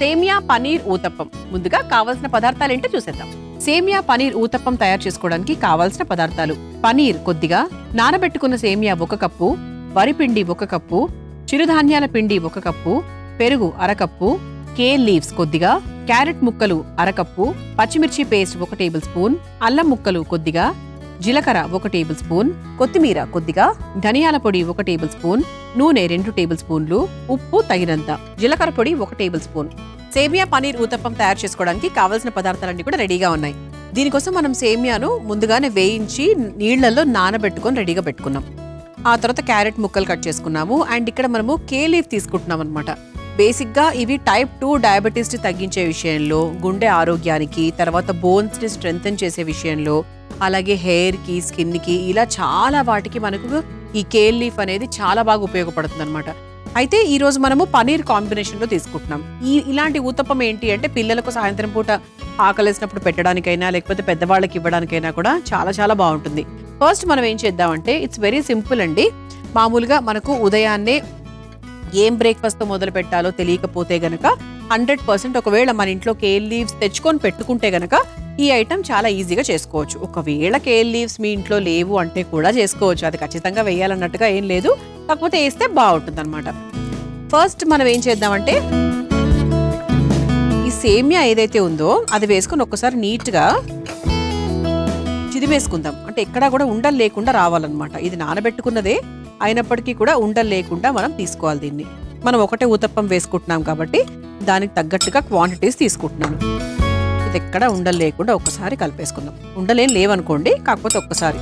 సేమియా పనీర్ ఊతప్పం. ముందుగా కావాల్సిన పదార్థాలు ఏంటో చూసేద్దాం. సేమియా పనీర్ ఊతప్పం తయారు చేసుకోవడానికి కావాల్సిన పదార్థాలు: పనీర్ కొద్దిగా, నానబెట్టుకున్న సేమియా 1 కప్పు, వరిపిండి 1 కప్పు, చిరుధాన్యాల పిండి 1 కప్పు, పెరుగు అరకప్పు, కేల్ లీవ్స్ కొద్దిగా, క్యారెట్ ముక్కలు అరకప్పు, పచ్చిమిర్చి పేస్ట్ 1 టేబుల్ స్పూన్, అల్లం ముక్కలు కొద్దిగా, జీలకర్ర 1 టేబుల్ స్పూన్, కొత్తిమీర కొద్దిగా, ధనియాల పొడి 1 టేబుల్ స్పూన్, నూనె 2 టేబుల్ స్పూన్లు, ఉప్పు తగినంత, జీలకర్ర పొడి 1 టేబుల్ స్పూన్. సేమియా పనీర్ ఊతప్పం తయారు చేసుకోవడానికి కావాల్సిన పదార్థాలన్నీ కూడా రెడీగా ఉన్నాయి. దీనికోసం మనం సేమియాను ముందుగానే వేయించి నీళ్లలో నానబెట్టుకొని రెడీగా పెట్టుకున్నాం. ఆ తర్వాత క్యారెట్ ముక్కలు కట్ చేసుకున్నాము. అండ్ ఇక్కడ మనము కే లీఫ్ తీసుకుంటున్నాం అనమాట. బేసిక్ గా ఇవి టైప్ 2 డయాబెటీస్ ని తగ్గించే విషయంలో, గుండె ఆరోగ్యానికి, తర్వాత బోన్స్ ని స్ట్రెంథెన్ చేసే విషయంలో, అలాగే హెయిర్ కి, స్కిన్ కి, ఇలా చాలా వాటికి మనకు ఈ కేల్ లీఫ్ అనేది చాలా బాగా ఉపయోగపడుతుంది అనమాట. అయితే ఈ రోజు మనము పనీర్ కాంబినేషన్ లో తీసుకుంటున్నాం. ఇలాంటి ఊతప్పం ఏంటి అంటే పిల్లలకు సాయంత్రం పూట ఆకలేసినప్పుడు పెట్టడానికైనా లేకపోతే పెద్దవాళ్ళకి ఇవ్వడానికైనా కూడా చాలా చాలా బాగుంటుంది. ఫస్ట్ మనం ఏం చేద్దామంటే ఇట్స్ వెరీ సింపుల్ అండి. మామూలుగా మనకు ఉదయాన్నే ఏం బ్రేక్ఫాస్ట్ తో మొదలు పెట్టాలో తెలియకపోతే గనక 100% ఒకవేళ మన ఇంట్లో కేల్ లీవ్స్ తెచ్చుకొని పెట్టుకుంటే గనక ఈ ఐటమ్ చాలా ఈజీగా చేసుకోవచ్చు. ఒకవేళ కేల్ లీవ్స్ మీ ఇంట్లో లేవు అంటే కూడా చేసుకోవచ్చు. అది ఖచ్చితంగా వేయాలన్నట్టుగా ఏం లేదు, కాకపోతే వేస్తే బాగుంటుంది అనమాట. ఫస్ట్ మనం ఏం చేద్దామంటే ఈ సేమియా ఏదైతే ఉందో అది వేసుకొని ఒక్కసారి నీట్గా చిదిమేసుకుందాం. అంటే ఎక్కడా కూడా ఉండలు లేకుండా రావాలన్నమాట. ఇది నానబెట్టుకున్నదే అయినప్పటికీ కూడా ఉండలు లేకుండా మనం తీసుకోవాలి. దీన్ని మనం ఒకటే ఊతప్పం వేసుకుంటున్నాం కాబట్టి దానికి తగ్గట్టుగా క్వాంటిటీస్ తీసుకుంటున్నాను. ఇది ఎక్కడ ఉండలు లేకుండా ఒక్కసారి కలిపేసుకుందాం. ఉండలేం లేవనుకోండి, కాకపోతే ఒక్కసారి.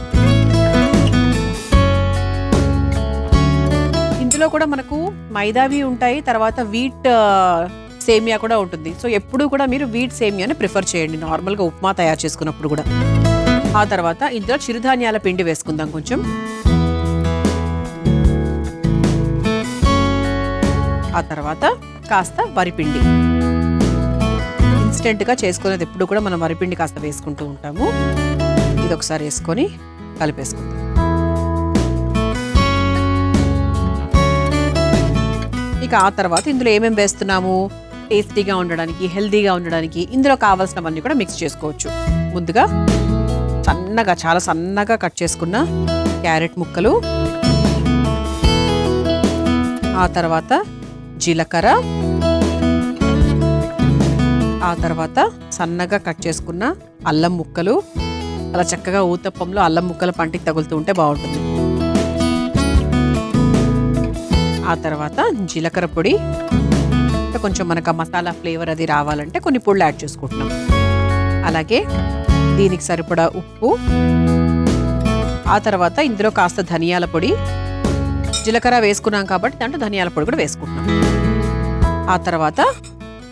ఇందులో కూడా మనకు మైదావి ఉంటాయి, తర్వాత వీట్ సేమియా కూడా ఉంటుంది. సో ఎప్పుడు కూడా మీరు వీట్ సేమియాని ప్రిఫర్ చేయండి నార్మల్గా ఉప్మా తయారు చేసుకున్నప్పుడు కూడా. ఆ తర్వాత ఇందులో చిరుధాన్యాల పిండి వేసుకుందాం కొంచెం. ఆ తర్వాత కాస్త వరిపిండి. ఇన్స్టెంట్ గా చేసుకునేది ఎప్పుడు కూడా మనం వరిపిండి కాస్త వేసుకుంటూ ఉంటాము. ఇది ఒకసారి వేసుకొని కలిపేసుకుందాం. ఇక ఆ తర్వాత ఇందులో ఏమేమి వేస్తున్నాము, టేస్టీగా ఉండడానికి, హెల్దీగా ఉండడానికి ఇందులో కావాల్సినవన్నీ కూడా మిక్స్ చేసుకోవచ్చు. ముందుగా సన్నగా, చాలా సన్నగా కట్ చేసుకున్న క్యారెట్ ముక్కలు, ఆ తర్వాత జీలకర్ర, ఆ తర్వాత సన్నగా కట్ చేసుకున్న అల్లం ముక్కలు. అలా చక్కగా ఊతప్పంలో అల్లం ముక్కలు పంటికి తగులుతూ ఉంటే బాగుంటుంది. ఆ తర్వాత జీలకర్ర పొడి, కొంచెం మనకు మసాలా ఫ్లేవర్ అది రావాలంటే కొన్ని పొడులు యాడ్ చేసుకుంటున్నాం. అలాగే దీనికి సరిపడా ఉప్పు, ఆ తర్వాత ఇందులో కాస్త ధనియాల పొడి. జీలకర్ర వేసుకున్నాం కాబట్టి దాంట్లో ధనియాల పొడి కూడా వేసుకుంటున్నాం. ఆ తర్వాత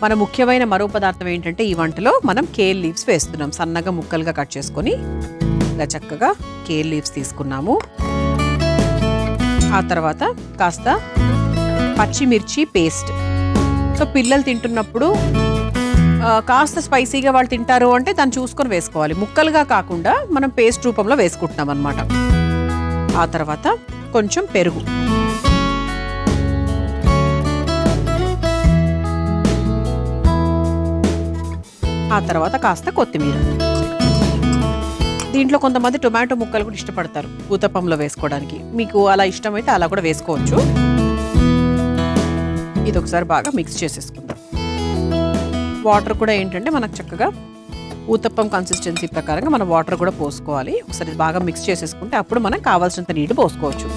మన ముఖ్యమైన మరో పదార్థం ఏంటంటే ఈ వంటలో మనం కేల్ లీవ్స్ వేస్తున్నాం. సన్నగా ముక్కలుగా కట్ చేసుకొని ఇలా చక్కగా కేల్ లీవ్స్ తీసుకున్నాము. ఆ తర్వాత కాస్త పచ్చిమిర్చి పేస్ట్. సో పిల్లలు తింటున్నప్పుడు కాస్త స్పైసీగా వాళ్ళు తింటారు అంటే దాన్ని చూసుకొని వేసుకోవాలి. ముక్కలుగా కాకుండా మనం పేస్ట్ రూపంలో వేసుకుంటున్నాం అన్నమాట. ఆ తర్వాత కొంచెం పెరుగు, ఆ తర్వాత కాస్త కొత్తిమీర. దీంట్లో కొంతమంది టొమాటో ముక్కలు కూడా ఇష్టపడతారు ఊతప్పంలో వేసుకోవడానికి. మీకు అలా ఇష్టమైతే అలా కూడా వేసుకోవచ్చు. ఇది ఒకసారి బాగా మిక్స్ చేసేసుకుందాం. వాటర్ కూడా ఏంటంటే మనకు చక్కగా ఊతప్పం కన్సిస్టెన్సీ ప్రకారంగా మనం వాటర్ కూడా పోసుకోవాలి. ఒకసారి బాగా మిక్స్ చేసేసుకుంటే అప్పుడు మనకు కావాల్సినంత నీళ్ళు పోసుకోవచ్చు.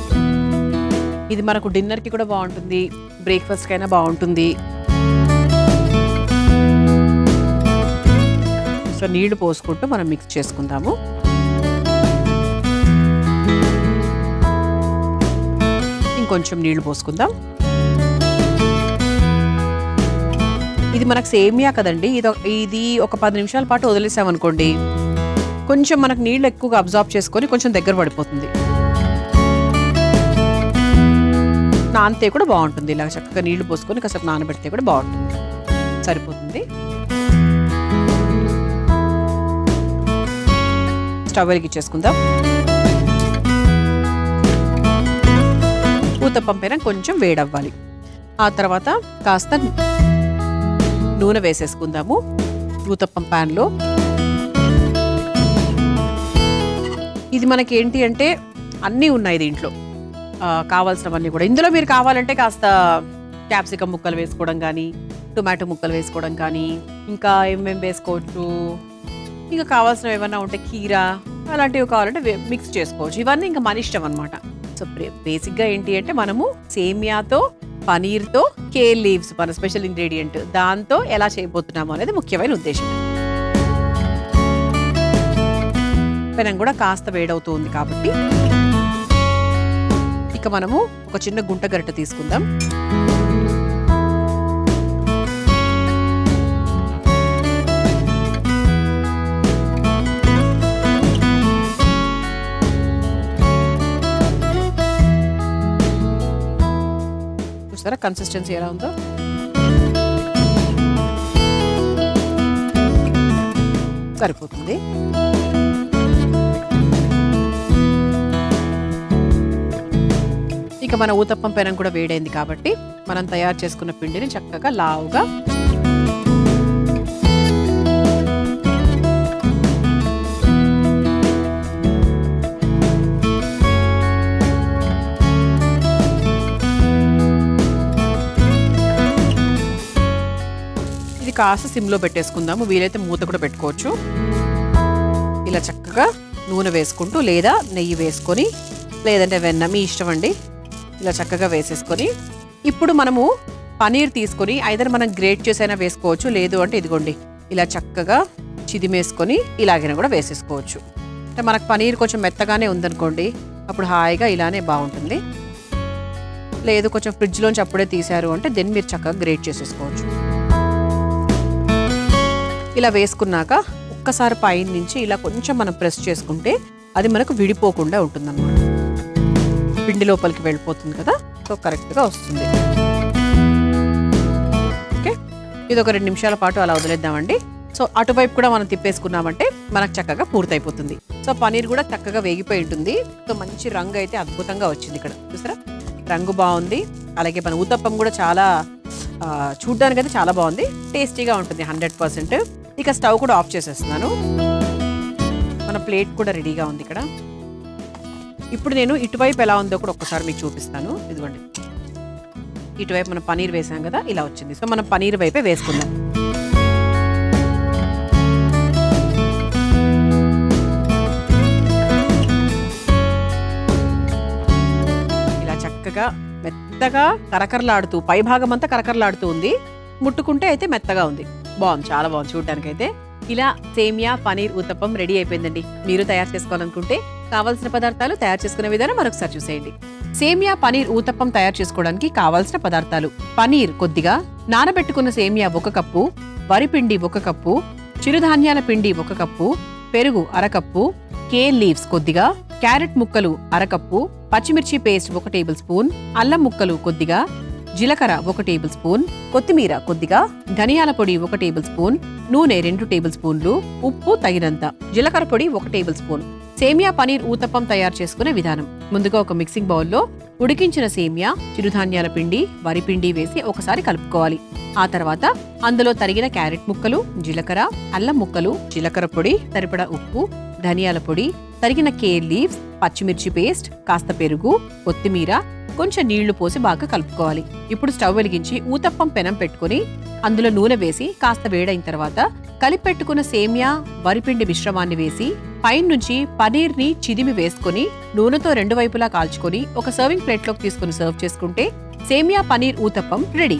ఇది మనకు డిన్నర్కి కూడా బాగుంటుంది, బ్రేక్ఫాస్ట్కి అయినా బాగుంటుంది. సో నీళ్లు పోసుకుంటూ మనం మిక్స్ చేసుకుందాము. ఇంకొంచెం నీళ్లు పోసుకుందాం. ఇది మనకు సేమియా కదండి, ఇది ఒక 10 నిమిషాల పాటు వదిలేసామనుకోండి కొంచెం మనకు నీళ్ళు ఎక్కువగా అబ్జార్బ్ చేసుకొని కొంచెం దగ్గర పడిపోతుంది. నానితే కూడా బాగుంటుంది. ఇలా చక్కగా నీళ్లు పోసుకొని కాసేపు నానబెడితే కూడా బాగుంటుంది. సరిపోతుంది. స్టవ్ వెలిగించేసుకుందాం. ఊతప్పం పైన కొంచెం వేడవ్వాలి. ఆ తర్వాత కాస్త నూనె వేసేసుకుందాము ఊతప్పం ప్యాన్లో. ఇది మనకి ఏంటి అంటే అన్నీ ఉన్నాయి దీంట్లో, కావాల్సినవన్నీ కూడా. ఇందులో మీరు కావాలంటే కాస్త క్యాప్సికమ్ ముక్కలు వేసుకోవడం కానీ, టొమాటో ముక్కలు వేసుకోవడం కానీ, ఇంకా ఏమేమి వేసుకోవచ్చు, ఇంకా కావాల్సినవి ఏమన్నా ఉంటే కీరా అలాంటివి కావాలంటే మిక్స్ చేసుకోవచ్చు. ఇవన్నీ ఇంకా మన ఇష్టం అనమాట. సో బేసిక్గా ఏంటి అంటే మనము సేమియాతో, పనీర్తో, కేల్ లీవ్స్ మన స్పెషల్ ఇంగ్రీడియంట్, దాంతో ఎలా చేయబోతున్నాము అనేది ముఖ్యమైన ఉద్దేశం. పెనం కూడా కాస్త వేడవుతుంది కాబట్టి ఇక మనము ఒక చిన్న గుంట గరిటె తీసుకుందాం. చూసారా కన్సిస్టెన్సీ ఎలా ఉందో? సరిపోతుంది. ఇక మన ఊతప్పం పెనం కూడా వేడైంది కాబట్టి మనం తయారు చేసుకున్న పిండిని చక్కగా లావుగా ఇది కాస్త సిమ్లో పెట్టేసుకుందాము. వీలైతే మూత కూడా పెట్టుకోవచ్చు. ఇలా చక్కగా నూనె వేసుకుంటూ లేదా నెయ్యి వేసుకొని, లేదంటే వెన్న, మీ ఇష్టం అండి, ఇలా చక్కగా వేసేసుకొని ఇప్పుడు మనము పనీర్ తీసుకొని ఐదర్ మనం గ్రేట్ చేసైనా వేసుకోవచ్చు, లేదు అంటే ఇదిగోండి ఇలా చక్కగా చిదిమేసుకొని ఇలాగైనా కూడా వేసేసుకోవచ్చు. అంటే మనకు పనీర్ కొంచెం మెత్తగానే ఉందనుకోండి, అప్పుడు హాయిగా ఇలానే బాగుంటుంది. లేదు కొంచెం ఫ్రిడ్జ్లోంచి అప్పుడే తీశారు అంటే దెన్ మీరు చక్కగా గ్రేట్ చేసేసుకోవచ్చు. ఇలా వేసుకున్నాక ఒక్కసారి పైన నుంచి ఇలా కొంచెం మనం ప్రెస్ చేసుకుంటే అది మనకు విడిపోకుండా ఉంటుందన్నమాట. పిండి లోపలికి వెళ్ళిపోతుంది కదా, సో కరెక్ట్గా వస్తుంది. ఓకే, ఇది ఒక 2 నిమిషాల పాటు అలా వదిలేద్దామండి. సో అటువైపు కూడా మనం తిప్పేసుకున్నామంటే మనకు చక్కగా పూర్తయిపోతుంది. సో పనీర్ కూడా చక్కగా వేగిపోయి ఉంటుంది. సో మంచి రంగు అయితే అద్భుతంగా వచ్చింది. ఇక్కడ చూసారా రంగు బాగుంది. అలాగే మన ఊతప్పం కూడా చాలా చూడ్డానికి అయితే చాలా బాగుంది, టేస్టీగా ఉంటుంది 100%. ఇక స్టవ్ కూడా ఆఫ్ చేసేస్తున్నాను. మన ప్లేట్ కూడా రెడీగా ఉంది ఇక్కడ. ఇప్పుడు నేను ఇటువైపు ఎలా ఉందో కూడా ఒక్కసారి మీకు చూపిస్తాను. ఇదిగోండి ఇటువైపు మనం పనీర్ వేసాం కదా, ఇలా వచ్చింది. సో మనం పనీర్ వైపే వేసుకుందాం. ఇలా చక్కగా మెత్తగా కరకరలాడుతూ, పై భాగం అంతా కరకరలాడుతూ ఉంది, ముట్టుకుంటే అయితే మెత్తగా ఉంది. బాగుంది, చాలా బాగుంది చూడడానికి అయితే. ఇలా సేమియా పనీర్ ఊతప్పం రెడీ అయిపోయిందండి. మీరు తయారు చేసుకోవాలనుకుంటే కావాల్సిన పదార్థాలు, తయారు చేసుకునే విధానం మరొకసారి చూసేయండి. సేమియా పనీర్ ఊతప్పం తయారు చేసుకోవడానికి కావాల్సిన పదార్థాలు: పనీర్ కొద్దిగా, నానబెట్టుకున్న సేమియా 1 కప్పు, వరిపిండి 1 కప్పు, చిరుధాన్యాల పిండి 1 కప్పు, పెరుగు 1/2 కప్పు, కేల్ లీవ్స్ కొద్దిగా, క్యారెట్ ముక్కలు 1/2 కప్పు, పచ్చిమిర్చి పేస్ట్ 1 టేబుల్ స్పూన్, అల్లం ముక్కలు కొద్దిగా, జీలకర్ర 1 టేబుల్ స్పూన్, కొత్తిమీర కొద్దిగా, ధనియాల పొడి 1 టేబుల్ స్పూన్, నూనె 2 టేబుల్ స్పూన్లు, ఉప్పు తగినంత, జీలకర్ర పొడి 1 టేబుల్ స్పూన్. సేమియా పనీర్ ఊతప్పం తయారు చేసుకునే విధానం: ముందుగా ఒక మిక్సింగ్ బౌల్లో ఉడికించిన సేమియా, చిరుధాన్యాల పిండి, వరిపిండి వేసి ఒకసారి కలుపుకోవాలి. ఆ తర్వాత అందులో తరిగిన క్యారెట్ ముక్కలు, జీలకర్ర, అల్లం ముక్కలు, జీలకర్ర పొడి, సరిపడా ఉప్పు, ధనియాల పొడి, తరిగిన కేల్ లీవ్స్, పచ్చిమిర్చి పేస్ట్, కాస్త పెరుగు, కొత్తిమీర, కొంచెం నీళ్లు పోసి బాగా కలుపుకోవాలి. ఇప్పుడు స్టవ్ వెలిగించి ఊతప్పం పెనం పెట్టుకుని అందులో నూనె వేసి కాస్త వేడైన తర్వాత కలిపెట్టుకున్న సేమియా, వరిపిండి మిశ్రమాన్ని వేసి పైన నుంచి పనీర్ ని చిదిమి వేసుకుని నూనెతో 2 వైపులా కాల్చుకొని ఒక సర్వింగ్ ప్లేట్లోకి తీసుకుని సర్వ్ చేసుకుంటే సేమియా పనీర్ ఊతప్పం రెడీ.